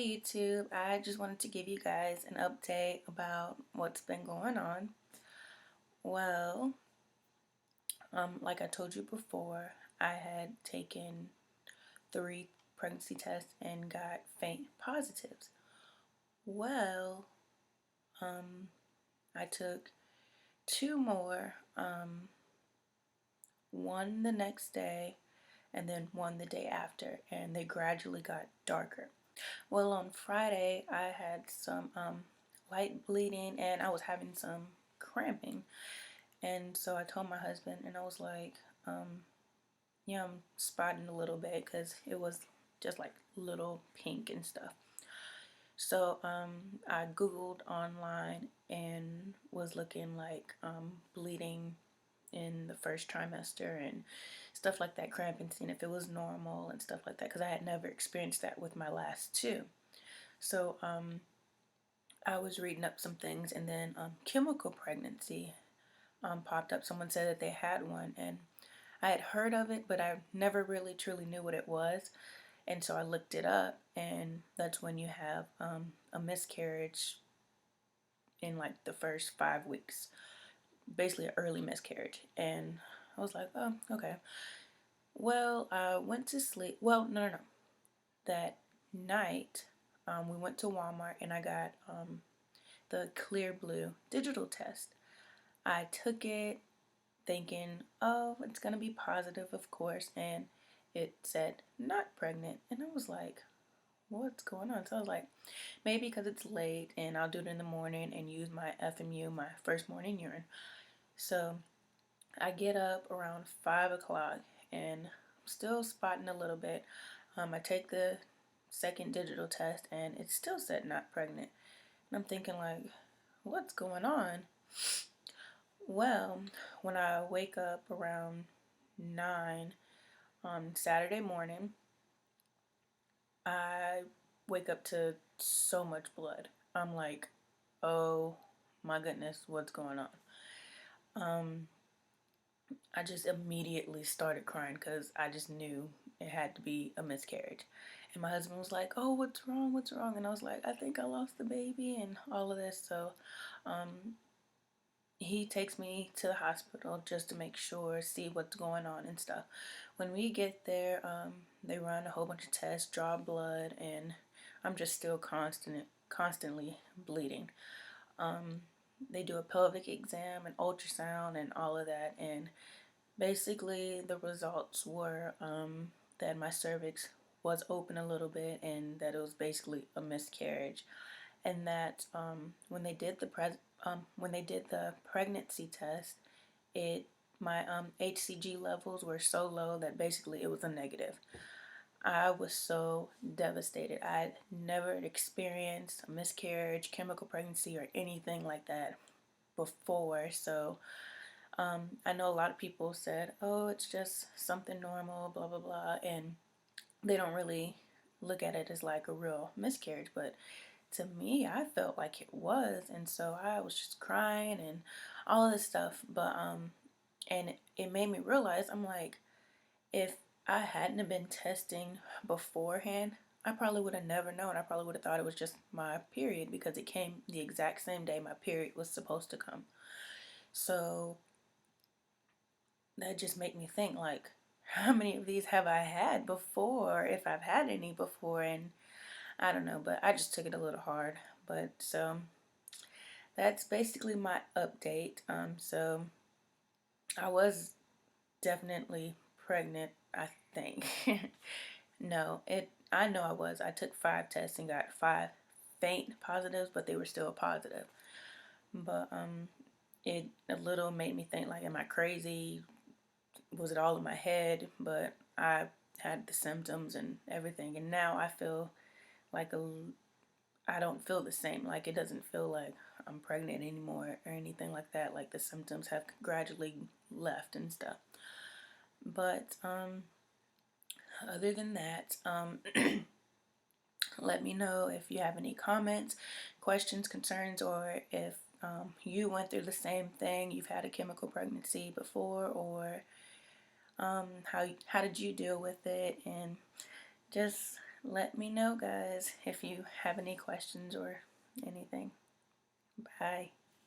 Hey YouTube, I just wanted to give you guys an update about what's been going on. Well, like I told you before, I had taken 3 pregnancy tests and got faint positives. Well, I took 2 more, one the next day and then one the day after, and they gradually got darker. Well, on Friday, I had some light bleeding and I was having some cramping. And so I told my husband, and I was like, yeah, I'm spotting a little bit because it was just like little pink and stuff. So I Googled online and was looking like bleeding in the first trimester and stuff like that, cramping, seeing if it was normal and stuff like that because I had never experienced that with my last 2. So I was reading up some things, and then chemical pregnancy popped up. Someone said that they had one, and I had heard of it, but I never really truly knew what it was. And so I looked it up, and that's when you have a miscarriage in like the first 5 weeks, basically an early miscarriage. And I was like, oh, okay. Well, I went to sleep. Well, no. That night, we went to Walmart, and I got the Clear Blue digital test. I took it thinking, oh, it's going to be positive, of course, and it said not pregnant. And I was like, what's going on? So I was like, maybe because it's late and I'll do it in the morning and use my FMU, my first morning urine. So I get up around 5 o'clock and I'm still spotting a little bit. I take the second digital test and it still said not pregnant. And I'm thinking, like, what's going on? Well, when I wake up around 9 on Saturday morning, I wake up to so much blood. I'm like, oh my goodness, what's going on? I just immediately started crying because I just knew it had to be a miscarriage. And my husband was like, oh, what's wrong? What's wrong? And I was like, I think I lost the baby and all of this. So he takes me to the hospital just to make sure, see what's going on and stuff. When we get there, they run a whole bunch of tests, draw blood, and I'm just still constantly bleeding. They do a pelvic exam and ultrasound and all of that, and basically the results were that my cervix was open a little bit and that it was basically a miscarriage, and that when they did the pregnancy test, it my HCG levels were so low that basically it was a negative. I was so devastated. I'd never experienced a miscarriage, chemical pregnancy, or anything like that before. So I know a lot of people said, oh, it's just something normal, blah, blah, blah. And they don't really look at it as like a real miscarriage. But to me, I felt like it was. And so I was just crying and all of this stuff. But, and it made me realize, I'm like, if I hadn't have been testing beforehand, I probably would have never known. I probably would have thought it was just my period because it came the exact same day my period was supposed to come. So that just made me think, like, how many of these have I had before, if I've had any before? And I don't know, but I just took it a little hard. But so that's basically my update. So I was definitely pregnant, I think. No, it I know I was. I took 5 tests and got 5 faint positives, but they were still positive. But it a little made me think, like, am I crazy? Was it all in my head? But I had the symptoms and everything, and now I feel like I don't feel the same. Like, it doesn't feel like I'm pregnant anymore or anything like that. Like, the symptoms have gradually left and stuff. But other than that, let me know if you have any comments, questions, concerns, or if you went through the same thing. You've had a chemical pregnancy before, or how did you deal with it? And just let me know, guys, if you have any questions or anything. Bye.